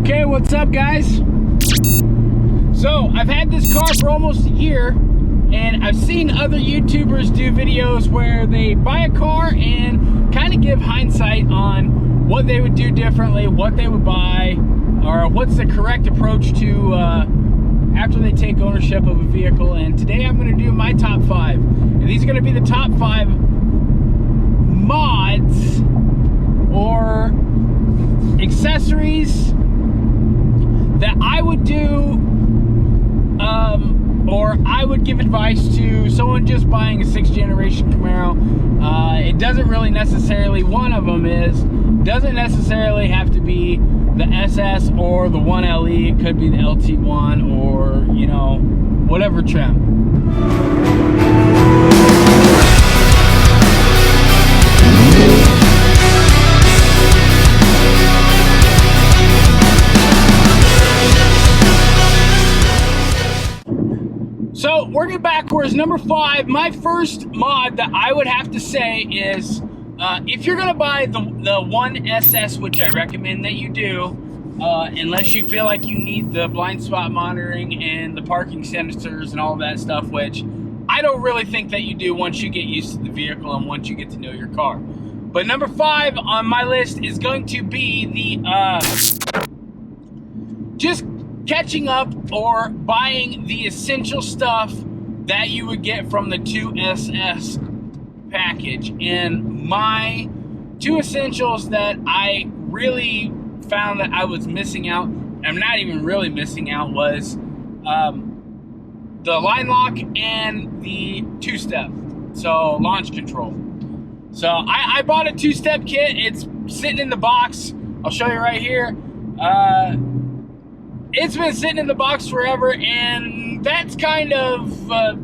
Okay, what's up guys? So I've had this car for almost a year, and I've seen other YouTubers do videos where they buy a car and kind of give hindsight on what they would do differently, what they would buy, or what's the correct approach to after they take ownership of a vehicle. And today I'm going to do my top 5, and these are going to be the top 5 mods or accessories that I would do, or I would give advice to someone just buying a 6th generation Camaro. It doesn't really necessarily, one of them doesn't necessarily have to be the SS or the 1LE. It could be the LT1 or, you know, whatever trim. So working backwards, number 5, my first mod that I would have to say is, if you're gonna buy the 1SS, which I recommend that you do, unless you feel like you need the blind spot monitoring and the parking sensors and all that stuff, which I don't really think that you do once you get used to the vehicle and once you get to know your car. But number 5 on my list is going to be the just catching up or buying the essential stuff that you would get from the 2SS package. And my 2 essentials that I really found that I was missing out, I'm not even really missing out, was the line lock and the 2-step, so launch control. So I bought a 2-step kit. It's sitting in the box. I'll show you right here. It's been sitting in the box forever, and that's kind of a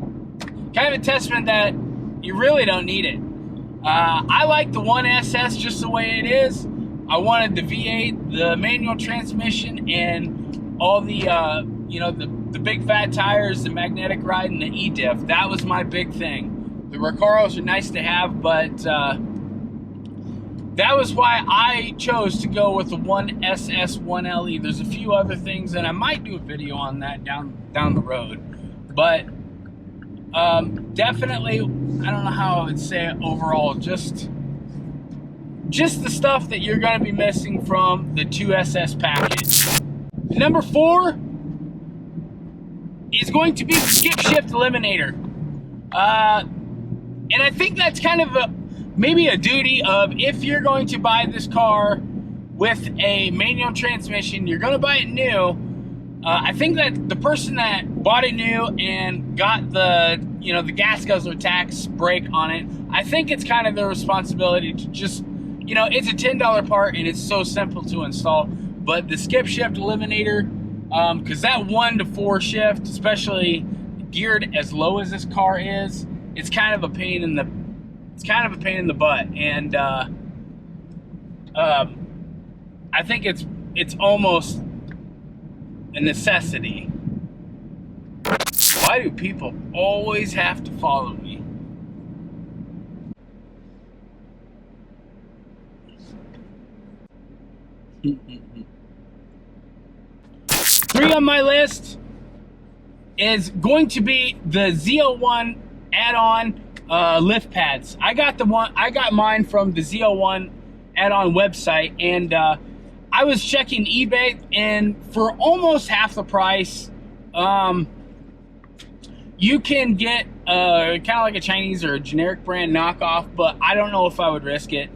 testament that you really don't need it. I like the 1SS just the way it is. I wanted the V8, the manual transmission, and all the you know, the big fat tires, the magnetic ride, and the E-diff. That was my big thing. The Recaros are nice to have, but that was why I chose to go with the 1SS 1LE. There's a few other things, and I might do a video on that down the road. But definitely, I don't know how I would say it overall, just the stuff that you're going to be missing from the 2SS package. Number 4 is going to be the skip shift eliminator. And I think that's kind of maybe a duty of, if you're going to buy this car with a manual transmission, you're going to buy it new. I think that the person that bought it new and got the, you know, the gas guzzler tax break on it, I think it's kind of their responsibility to just, you know, it's a $10 part and it's so simple to install. But the skip shift eliminator, because that 1 to 4 shift, especially geared as low as this car is, it's kind of a pain in the butt, and I think it's almost a necessity. Why do people always have to follow me? Three on my list is going to be the ZL1 add-on lift pads. I got mine from the ZL1 add-on website, and I was checking eBay, and for almost half the price, you can get kind of like a Chinese or a generic brand knockoff, but I don't know if I would risk it,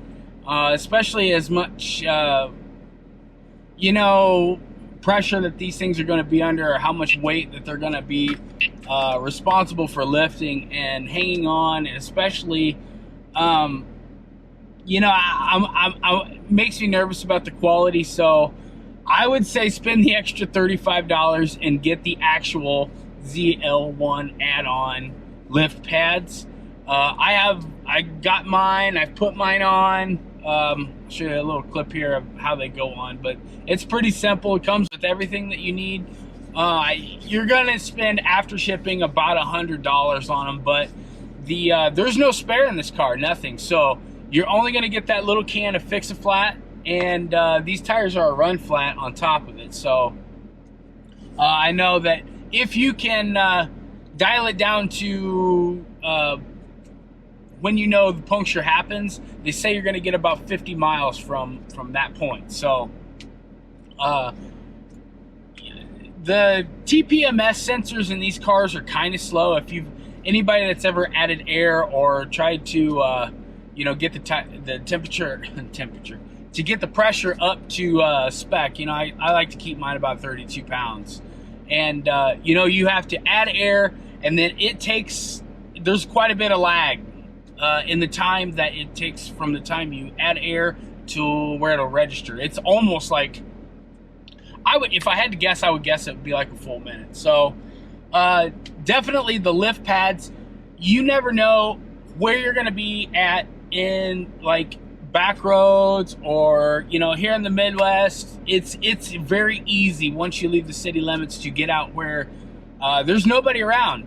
especially as much you know, pressure that these things are going to be under, or how much weight that they're going to be responsible for lifting and hanging on, and especially you know, it makes me nervous about the quality. So I would say spend the extra $35 and get the actual ZL1 add-on lift pads. I got mine, I've put mine on. I'll show you a little clip here of how they go on, but it's pretty simple. It comes with everything that you need. You're gonna spend after shipping about $100 on them, but there's no spare in this car, nothing. So you're only gonna get that little can of Fix-A-Flat, and these tires are a run flat on top of it. So I know that if you can dial it down to when you know the puncture happens, they say you're going to get about 50 miles from that point. So the TPMS sensors in these cars are kind of slow. If anybody that's ever added air or tried to you know, get the temperature to get the pressure up to spec, you know, I like to keep mine about 32 pounds. And you know, you have to add air, and then there's quite a bit of lag in the time that it takes from the time you add air to where it'll register. It's almost like, if I had to guess, I would guess it would be like a full minute. So definitely the lift pads, you never know where you're gonna be at in like back roads, or you know, here in the Midwest, it's very easy once you leave the city limits to get out where there's nobody around.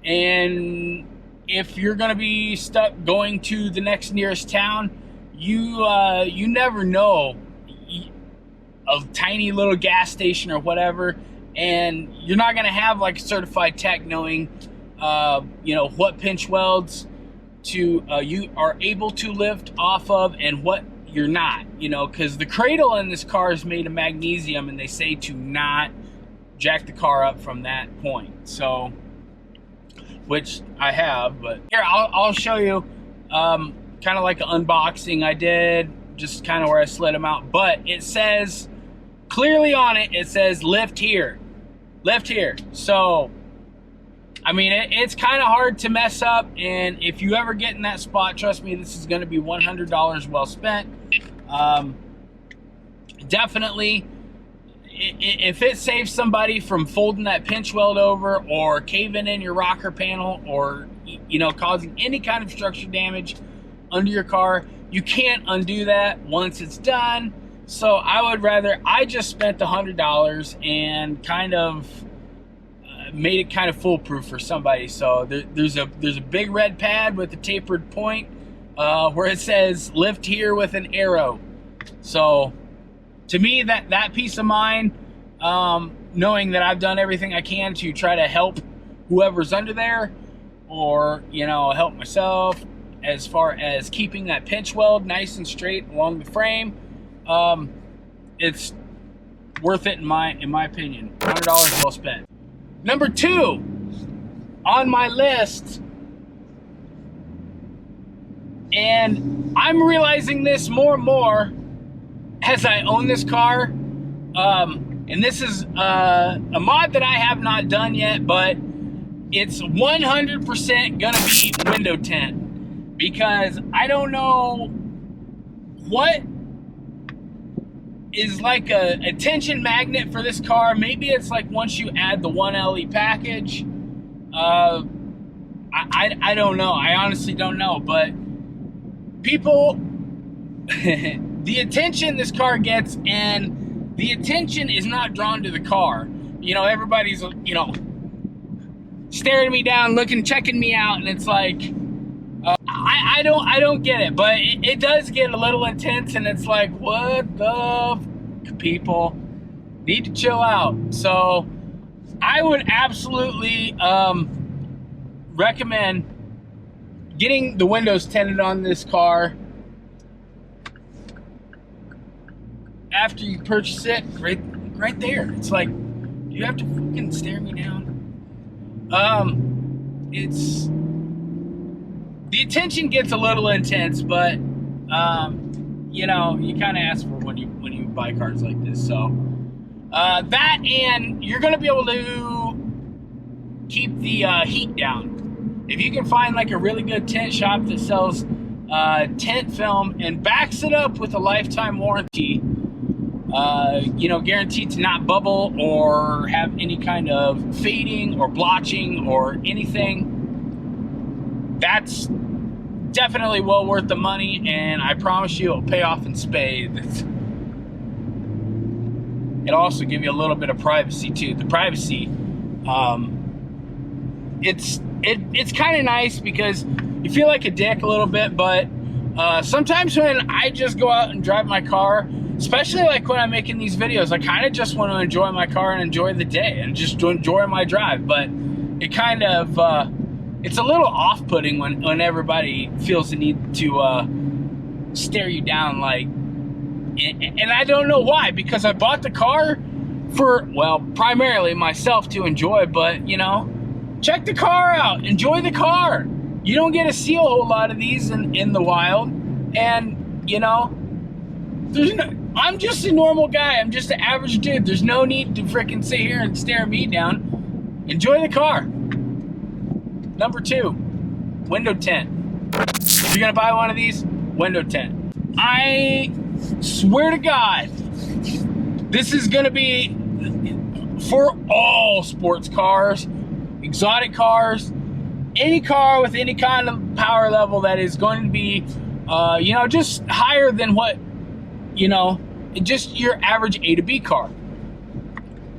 And if you're gonna be stuck going to the next nearest town, you never know, a tiny little gas station or whatever, and you're not gonna have like a certified tech knowing you know, what pinch welds to you are able to lift off of and what you're not, you know, because the cradle in this car is made of magnesium, and they say to not jack the car up from that point. So, which I have, but here I'll show you kind of like an unboxing I did, just kind of where I slid them out. But it says clearly on it, it says lift here, lift here. So I mean, it's kind of hard to mess up, and if you ever get in that spot, trust me, this is going to be $100 well spent. Definitely, if it saves somebody from folding that pinch weld over, or caving in your rocker panel, or you know, causing any kind of structure damage under your car, you can't undo that once it's done. So I just spent $100 and kind of made it kind of foolproof for somebody. So there's a big red pad with a tapered point where it says lift here with an arrow. So to me, that peace of mind, knowing that I've done everything I can to try to help whoever's under there, or you know, help myself as far as keeping that pinch weld nice and straight along the frame, it's worth it in my opinion. $100 well spent. Number 2 on my list, and I'm realizing this more and more as I own this car, and this is a mod that I have not done yet, but it's 100% gonna be window tint, because I don't know what is like a tension magnet for this car. Maybe it's like once you add the 1LE package, I don't know. I honestly don't know, but people, the attention this car gets, and the attention is not drawn to the car. You know, everybody's, you know, staring me down, checking me out, and it's like, I don't get it, but it does get a little intense, and it's like, what the people need to chill out. So I would absolutely recommend getting the windows tinted on this car after you purchase it. Right there. It's like, you have to fucking stare me down. It's, the attention gets a little intense, but you know, you kind of ask for when you buy cars like this. So that, and you're gonna be able to keep the heat down. If you can find like a really good tint shop that sells tint film and backs it up with a lifetime warranty, you know, guaranteed to not bubble or have any kind of fading or blotching or anything, that's definitely well worth the money, and I promise you it'll pay off in spades. It'll also give you a little bit of privacy too. The privacy, it's kind of nice because you feel like a dick a little bit, but sometimes when I just go out and drive my car especially like when I'm making these videos, I kind of just want to enjoy my car and enjoy the day and just enjoy my drive. But it kind of, it's a little off-putting when everybody feels the need to stare you down, like, and I don't know why, because I bought the car for, well, primarily myself to enjoy, but, you know, check the car out, enjoy the car. You don't get to see a whole lot of these in the wild, and, you know, I'm just a normal guy. I'm just an average dude. There's no need to freaking sit here and stare me down. Enjoy the car. Number 2, window tint. If you're gonna buy one of these, window tint. I swear to God, this is gonna be for all sports cars, exotic cars, any car with any kind of power level that is going to be, you know, just higher than what, you know, just your average A to B car.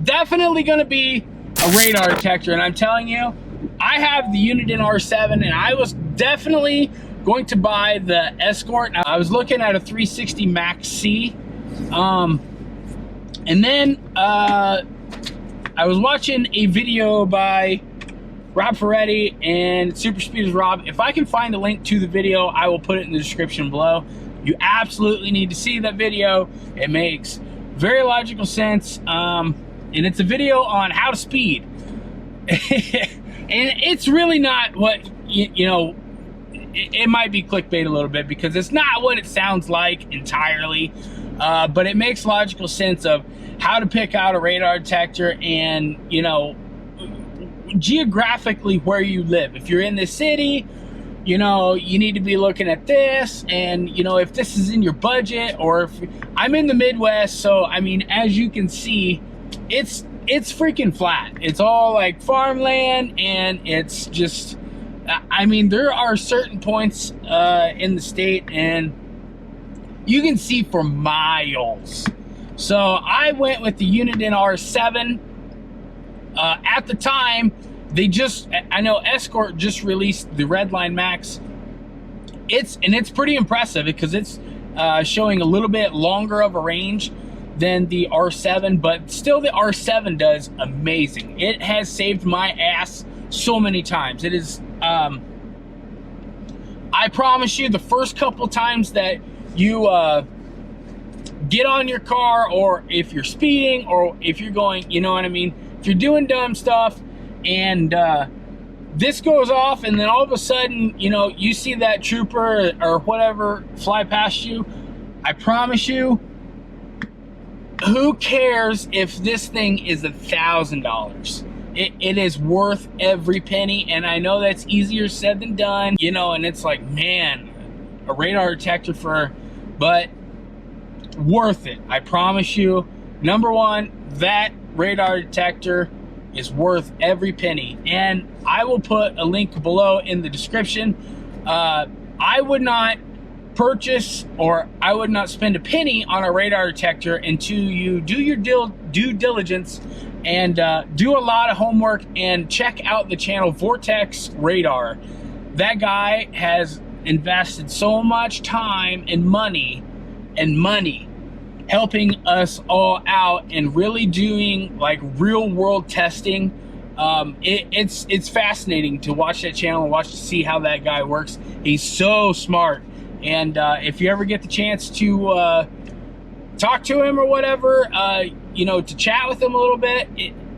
Definitely gonna be a radar detector, and I'm telling you, I have the Uniden R7, and I was definitely going to buy the Escort. I was looking at a 360 Max C, and then I was watching a video by Rob Ferretti and Super Speeders Rob. If I can find a link to the video, I will put it in the description below. You absolutely need to see that video. It makes very logical sense, and it's a video on how to speed. And it's really not what, you know, it might be clickbait a little bit because it's not what it sounds like entirely, but it makes logical sense of how to pick out a radar detector and, you know, geographically where you live. If you're in the city, you know, you need to be looking at this, and, you know, if this is in your budget, or if I'm in the Midwest, so, I mean, as you can see, it's freaking flat. It's all like farmland, and it's just, I mean, there are certain points in the state, and you can see for miles. So I went with the Uniden R7. At the time, I know Escort just released the Redline Max. It's pretty impressive because it's showing a little bit longer of a range than the R7, but still the R7 does amazing. It has saved my ass so many times. It is, I promise you, the first couple times that you get on your car, or if you're speeding, or if you're going, you know what I mean, if you're doing dumb stuff, and this goes off, and then all of a sudden, you know, you see that trooper or whatever fly past you, I promise you, who cares if this thing is $1,000? It is worth every penny, and I know that's easier said than done, you know, and it's like, man, a radar detector but worth it. I promise you. Number one, that radar detector is worth every penny, and I will put a link below in the description. I would not purchase, or I would not spend a penny on a radar detector until you do your due diligence and do a lot of homework and check out the channel Vortex Radar. That guy has invested so much time and money helping us all out and really doing like real world testing. It's fascinating to watch that channel and to see how that guy works. He's so smart. And if you ever get the chance to talk to him or whatever, you know, to chat with him a little bit,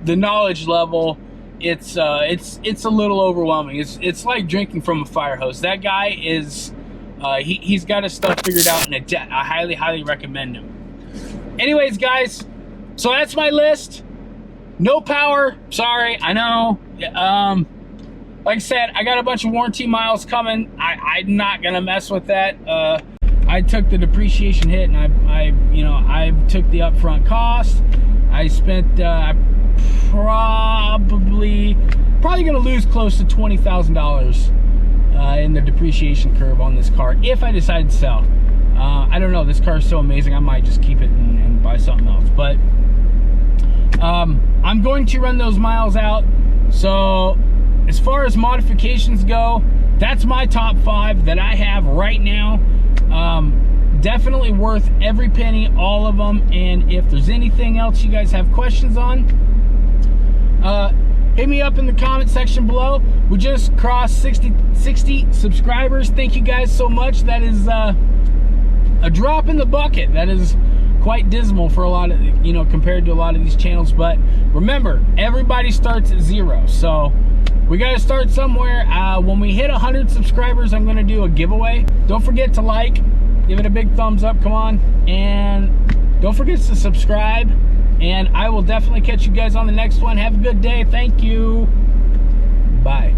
the knowledge level, it's a little overwhelming. It's like drinking from a fire hose. That guy is, he's got his stuff figured out, and I highly recommend him. Anyways, guys, so that's my list. No power, sorry, I know. Like I said, I got a bunch of warranty miles coming. I'm not gonna mess with that. I took the depreciation hit, and I took the upfront cost. I spent probably gonna lose close to $20,000 in the depreciation curve on this car if I decide to sell. I don't know, this car is so amazing, I might just keep it and buy something else. But I'm going to run those miles out. So as far as modifications go, that's my top 5 that I have right now. Definitely worth every penny, all of them. And if there's anything else you guys have questions on, hit me up in the comment section below. We just crossed 60 subscribers. Thank you guys so much. That is a drop in the bucket. That is quite dismal for a lot of, you know, compared to a lot of these channels. But remember, everybody starts at 0, so we got to start somewhere. When we hit 100 subscribers, I'm going to do a giveaway. Don't forget to like, give it a big thumbs up, come on, and don't forget to subscribe. And I will definitely catch you guys on the next one. Have a good day. Thank you. Bye.